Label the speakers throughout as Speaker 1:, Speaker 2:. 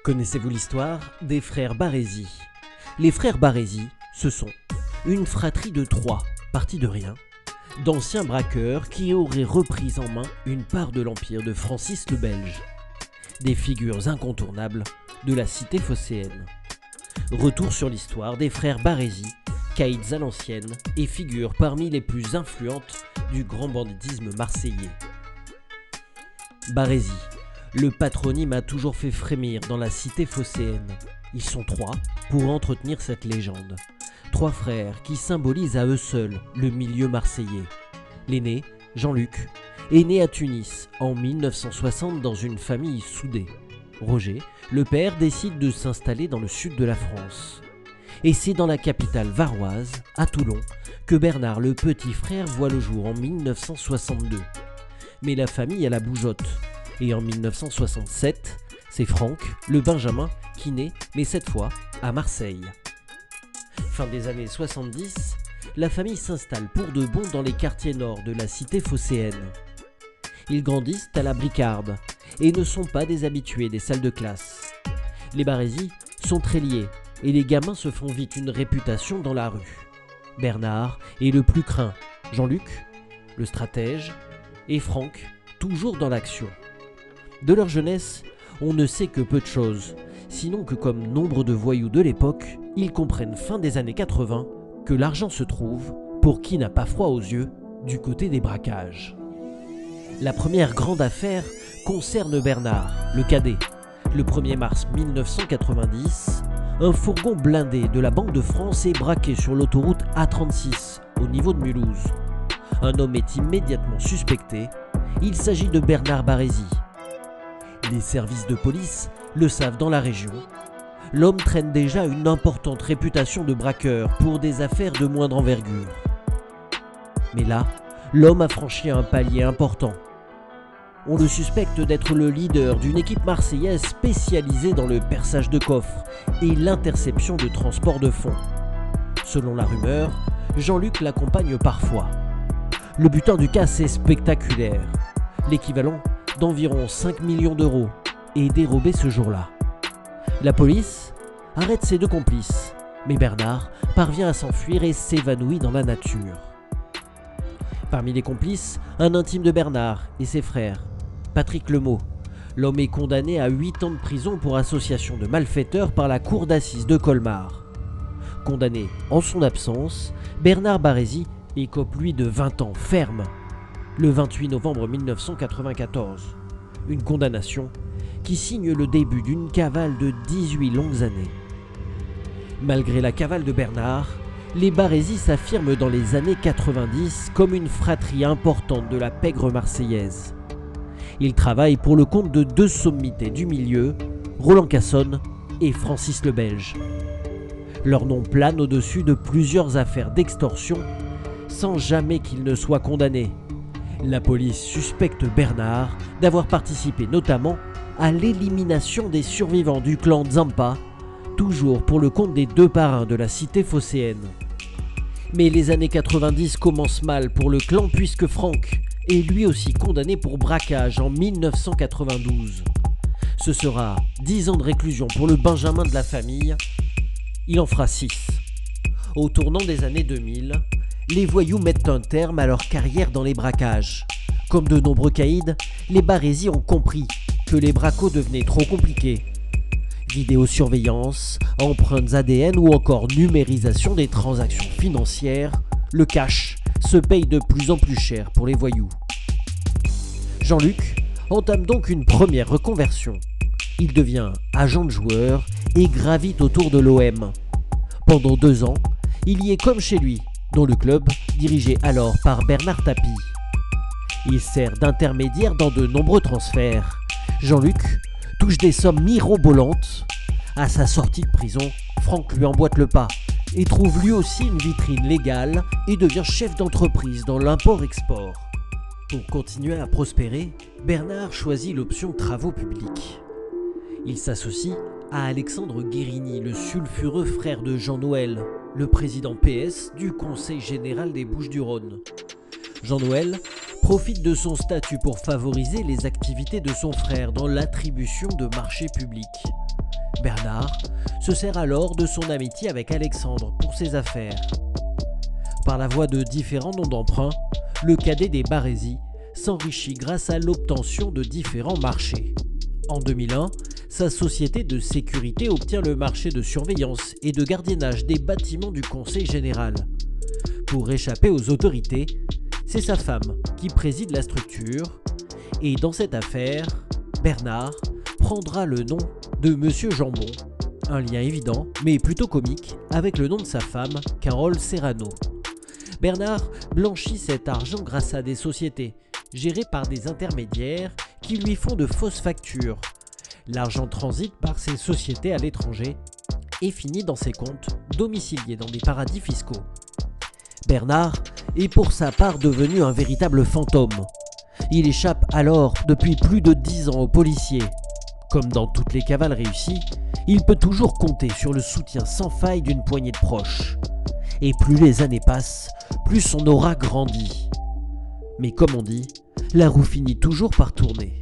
Speaker 1: Connaissez-vous l'histoire des frères Barézy? Les frères Barézy, ce sont une fratrie de trois, partis de rien, d'anciens braqueurs qui auraient repris en main une part de l'empire de Francis le Belge. Des figures incontournables de la cité phocéenne. Retour sur l'histoire des frères Barézy, caïds à l'ancienne et figures parmi les plus influentes du grand banditisme marseillais. Barézy, le patronyme a toujours fait frémir dans la cité phocéenne. Ils sont trois pour entretenir cette légende. Trois frères qui symbolisent à eux seuls le milieu marseillais. L'aîné, Jean-Luc, est né à Tunis en 1960 dans une famille soudée. Roger, le père, décide de s'installer dans le sud de la France. Et c'est dans la capitale varoise, à Toulon, que Bernard, le petit frère, voit le jour en 1962. Mais la famille a la bougeotte. Et en 1967, c'est Franck, le Benjamin, qui naît, mais cette fois à Marseille. Fin des années 70, la famille s'installe pour de bon dans les quartiers nord de la cité phocéenne. Ils grandissent à la bricarde et ne sont pas des habitués des salles de classe. Les Barézy sont très liés et les gamins se font vite une réputation dans la rue. Bernard est le plus craint, Jean-Luc, le stratège, et Franck, toujours dans l'action. De leur jeunesse, on ne sait que peu de choses, sinon que comme nombre de voyous de l'époque, ils comprennent fin des années 80 que l'argent se trouve, pour qui n'a pas froid aux yeux, du côté des braquages. La première grande affaire concerne Bernard, le cadet. Le 1er mars 1990, un fourgon blindé de la Banque de France est braqué sur l'autoroute A36, au niveau de Mulhouse. Un homme est immédiatement suspecté, il s'agit de Bernard Barézy. Les services de police le savent dans la région. L'homme traîne déjà une importante réputation de braqueur pour des affaires de moindre envergure. Mais là, l'homme a franchi un palier important. On le suspecte d'être le leader d'une équipe marseillaise spécialisée dans le perçage de coffres et l'interception de transport de fonds. Selon la rumeur, Jean-Luc l'accompagne parfois. Le butin du cas, c'est spectaculaire. L'équivalent d'environ 5 millions d'euros est dérobé ce jour-là. La police arrête ses deux complices, mais Bernard parvient à s'enfuir et s'évanouit dans la nature. Parmi les complices, un intime de Bernard et ses frères, Patrick Lemot. L'homme est condamné à 8 ans de prison pour association de malfaiteurs par la cour d'assises de Colmar. Condamné en son absence, Bernard Barézy écope lui de 20 ans ferme, le 28 novembre 1994. Une condamnation qui signe le début d'une cavale de 18 longues années. Malgré la cavale de Bernard, les Barézy s'affirment dans les années 90 comme une fratrie importante de la pègre marseillaise. Ils travaillent pour le compte de deux sommités du milieu, Roland Cassonne et Francis le Belge. Leur nom plane au-dessus de plusieurs affaires d'extorsion sans jamais qu'ils ne soient condamnés. La police suspecte Bernard d'avoir participé notamment à l'élimination des survivants du clan Zampa, toujours pour le compte des deux parrains de la cité phocéenne. Mais les années 90 commencent mal pour le clan puisque Franck est lui aussi condamné pour braquage en 1992. Ce sera 10 ans de réclusion pour le Benjamin de la famille. Il en fera 6. Au tournant des années 2000, les voyous mettent un terme à leur carrière dans les braquages. Comme de nombreux caïds, les Barézy ont compris que les bracos devenaient trop compliqués. Vidéosurveillance, empreintes ADN ou encore numérisation des transactions financières, le cash se paye de plus en plus cher pour les voyous. Jean-Luc entame donc une première reconversion. Il devient agent de joueur et gravite autour de l'OM. Pendant 2 ans, il y est comme chez lui, dans le club dirigé alors par Bernard Tapie. Il sert d'intermédiaire dans de nombreux transferts. Jean-Luc touche des sommes mirobolantes. À sa sortie de prison, Franck lui emboîte le pas et trouve lui aussi une vitrine légale et devient chef d'entreprise dans l'import-export. Pour continuer à prospérer, Bernard choisit l'option travaux publics. Il s'associe à Alexandre Guérini, le sulfureux frère de Jean-Noël, le président PS du Conseil général des Bouches-du-Rhône. Jean-Noël profite de son statut pour favoriser les activités de son frère dans l'attribution de marchés publics. Bernard se sert alors de son amitié avec Alexandre pour ses affaires. Par la voie de différents noms d'emprunt, le cadet des Barézy s'enrichit grâce à l'obtention de différents marchés. En 2001, sa société de sécurité obtient le marché de surveillance et de gardiennage des bâtiments du Conseil général. Pour échapper aux autorités, c'est sa femme qui préside la structure, et dans cette affaire, Bernard prendra le nom de Monsieur Jambon, un lien évident, mais plutôt comique, avec le nom de sa femme, Carole Serrano. Bernard blanchit cet argent grâce à des sociétés, gérées par des intermédiaires qui lui font de fausses factures. L'argent transite par ces sociétés à l'étranger et finit dans ses comptes domiciliés dans des paradis fiscaux. Bernard est pour sa part devenu un véritable fantôme. Il échappe alors depuis plus de 10 ans aux policiers. Comme dans toutes les cavales réussies, il peut toujours compter sur le soutien sans faille d'une poignée de proches. Et plus les années passent, plus son aura grandit. Mais comme on dit, la roue finit toujours par tourner.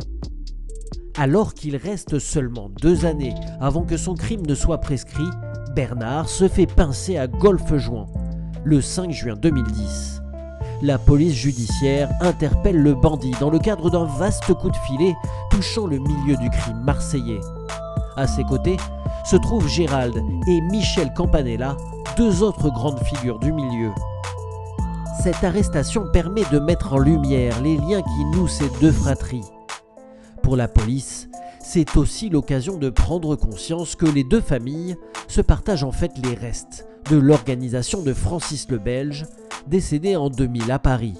Speaker 1: Alors qu'il reste seulement 2 années avant que son crime ne soit prescrit, Bernard se fait pincer à Golfe-Juan, le 5 juin 2010. La police judiciaire interpelle le bandit dans le cadre d'un vaste coup de filet touchant le milieu du crime marseillais. À ses côtés se trouvent Gérald et Michel Campanella, 2 autres grandes figures du milieu. Cette arrestation permet de mettre en lumière les liens qui nouent ces 2 fratries. Pour la police, c'est aussi l'occasion de prendre conscience que les 2 familles se partagent en fait les restes de l'organisation de Francis le Belge, décédé en 2000 à Paris.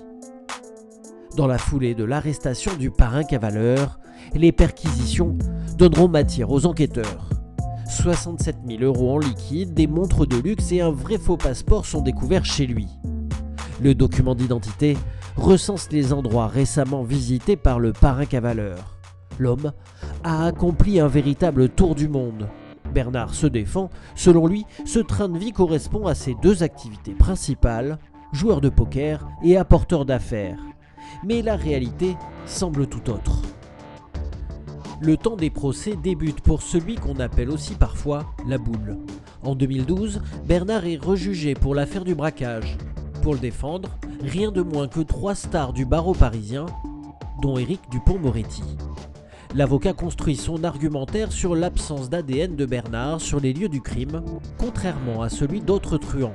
Speaker 1: Dans la foulée de l'arrestation du parrain cavaleur, les perquisitions donneront matière aux enquêteurs. 67 000 € en liquide, des montres de luxe et un vrai faux passeport sont découverts chez lui. Le document d'identité recense les endroits récemment visités par le parrain cavaleur. L'homme a accompli un véritable tour du monde. Bernard se défend. Selon lui, ce train de vie correspond à ses 2 activités principales, joueur de poker et apporteur d'affaires. Mais la réalité semble tout autre. Le temps des procès débute pour celui qu'on appelle aussi parfois la boule. En 2012, Bernard est rejugé pour l'affaire du braquage. Pour le défendre, rien de moins que 3 stars du barreau parisien, dont Éric Dupond-Moretti. L'avocat construit son argumentaire sur l'absence d'ADN de Bernard sur les lieux du crime, contrairement à celui d'autres truands.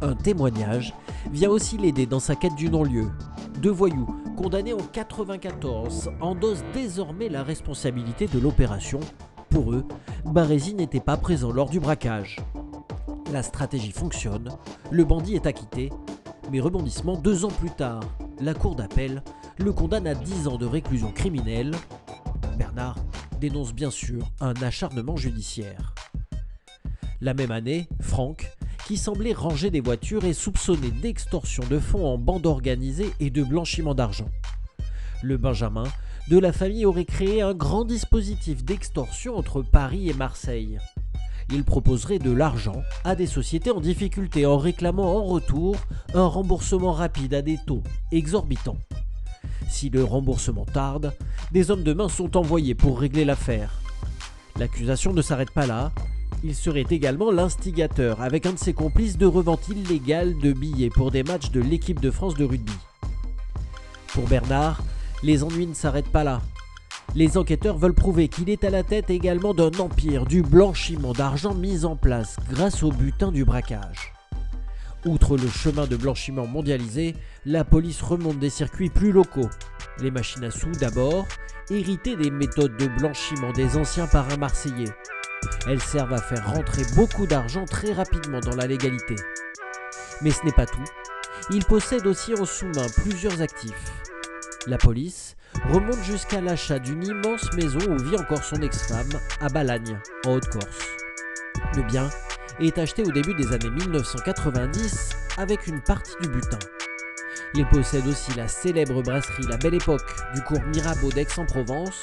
Speaker 1: Un témoignage vient aussi l'aider dans sa quête du non-lieu. 2 voyous, condamnés en 1994, endossent désormais la responsabilité de l'opération. Pour eux, Barézy n'était pas présent lors du braquage. La stratégie fonctionne, le bandit est acquitté, mais rebondissement 2 ans plus tard, la cour d'appel le condamne à 10 ans de réclusion criminelle. Bernard dénonce bien sûr un acharnement judiciaire. La même année, Franck, qui semblait ranger des voitures, est soupçonné d'extorsion de fonds en bande organisée et de blanchiment d'argent. Le Benjamin de la famille aurait créé un grand dispositif d'extorsion entre Paris et Marseille. Il proposerait de l'argent à des sociétés en difficulté en réclamant en retour un remboursement rapide à des taux exorbitants. Si le remboursement tarde, des hommes de main sont envoyés pour régler l'affaire. L'accusation ne s'arrête pas là. Il serait également l'instigateur, avec un de ses complices, de revente illégale de billets pour des matchs de l'équipe de France de rugby. Pour Bernard, les ennuis ne s'arrêtent pas là. Les enquêteurs veulent prouver qu'il est à la tête également d'un empire du blanchiment d'argent mis en place grâce au butin du braquage. Outre le chemin de blanchiment mondialisé, la police remonte des circuits plus locaux. Les machines à sous d'abord, héritées des méthodes de blanchiment des anciens parrains marseillais. Elles servent à faire rentrer beaucoup d'argent très rapidement dans la légalité. Mais ce n'est pas tout. Il possède aussi en sous-main plusieurs actifs. La police remonte jusqu'à l'achat d'une immense maison où vit encore son ex-femme à Balagne, en Haute-Corse. Le bien est acheté au début des années 1990 avec une partie du butin. Il possède aussi la célèbre brasserie La Belle Époque du cours Mirabeau d'Aix-en-Provence,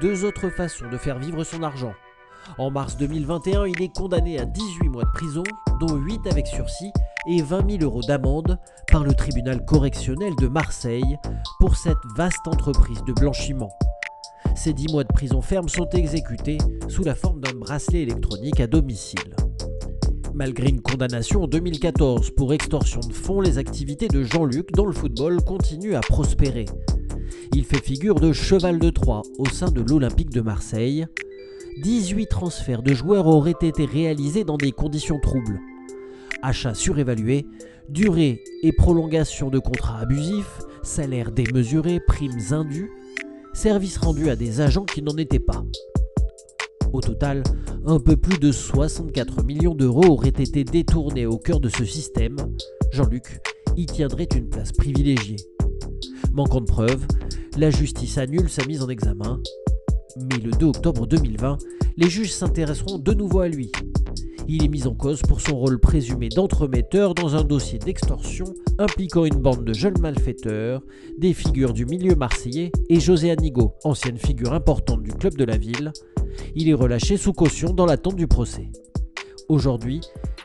Speaker 1: 2 autres façons de faire vivre son argent. En mars 2021, il est condamné à 18 mois de prison, dont 8 avec sursis et 20 000 € d'amende par le tribunal correctionnel de Marseille pour cette vaste entreprise de blanchiment. Ces 10 mois de prison ferme sont exécutés sous la forme d'un bracelet électronique à domicile. Malgré une condamnation en 2014 pour extorsion de fonds, les activités de Jean-Luc dans le football continuent à prospérer. Il fait figure de cheval de Troie au sein de l'Olympique de Marseille. 18 transferts de joueurs auraient été réalisés dans des conditions troubles. Achats surévalués, durée et prolongation de contrats abusifs, salaires démesurés, primes indues, services rendus à des agents qui n'en étaient pas. Au total, un peu plus de 64 millions d'euros auraient été détournés au cœur de ce système. Jean-Luc y tiendrait une place privilégiée. Manquant de preuves, la justice annule sa mise en examen. Mais le 2 octobre 2020, les juges s'intéresseront de nouveau à lui. Il est mis en cause pour son rôle présumé d'entremetteur dans un dossier d'extorsion impliquant une bande de jeunes malfaiteurs, des figures du milieu marseillais et José Anigo, ancienne figure importante du club de la ville. Il est relâché sous caution dans l'attente du procès. Aujourd'hui,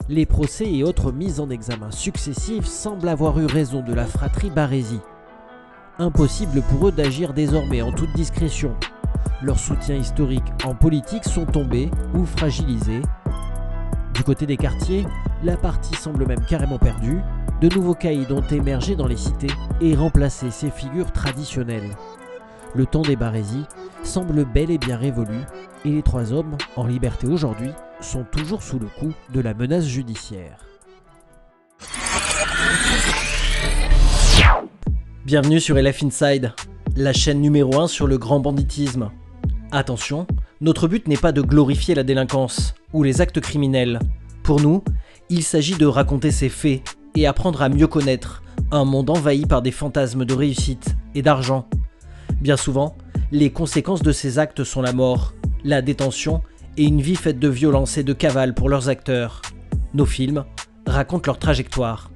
Speaker 1: les procès et autres mises en examen successives semblent avoir eu raison de la fratrie Baresi. Impossible pour eux d'agir désormais en toute discrétion. Leurs soutiens historiques en politique sont tombés ou fragilisés. Du côté des quartiers, la partie semble même carrément perdue. De nouveaux caïds ont émergé dans les cités et remplacé ces figures traditionnelles. Le temps des Baresi semble bel et bien révolu et les 3 hommes, en liberté aujourd'hui, sont toujours sous le coup de la menace judiciaire.
Speaker 2: Bienvenue sur LF Inside, la chaîne numéro 1 sur le grand banditisme. Attention, notre but n'est pas de glorifier la délinquance ou les actes criminels. Pour nous, il s'agit de raconter ces faits et apprendre à mieux connaître un monde envahi par des fantasmes de réussite et d'argent. Bien souvent, les conséquences de ces actes sont la mort, la détention et une vie faite de violence et de cavale pour leurs acteurs. Nos films racontent leur trajectoire.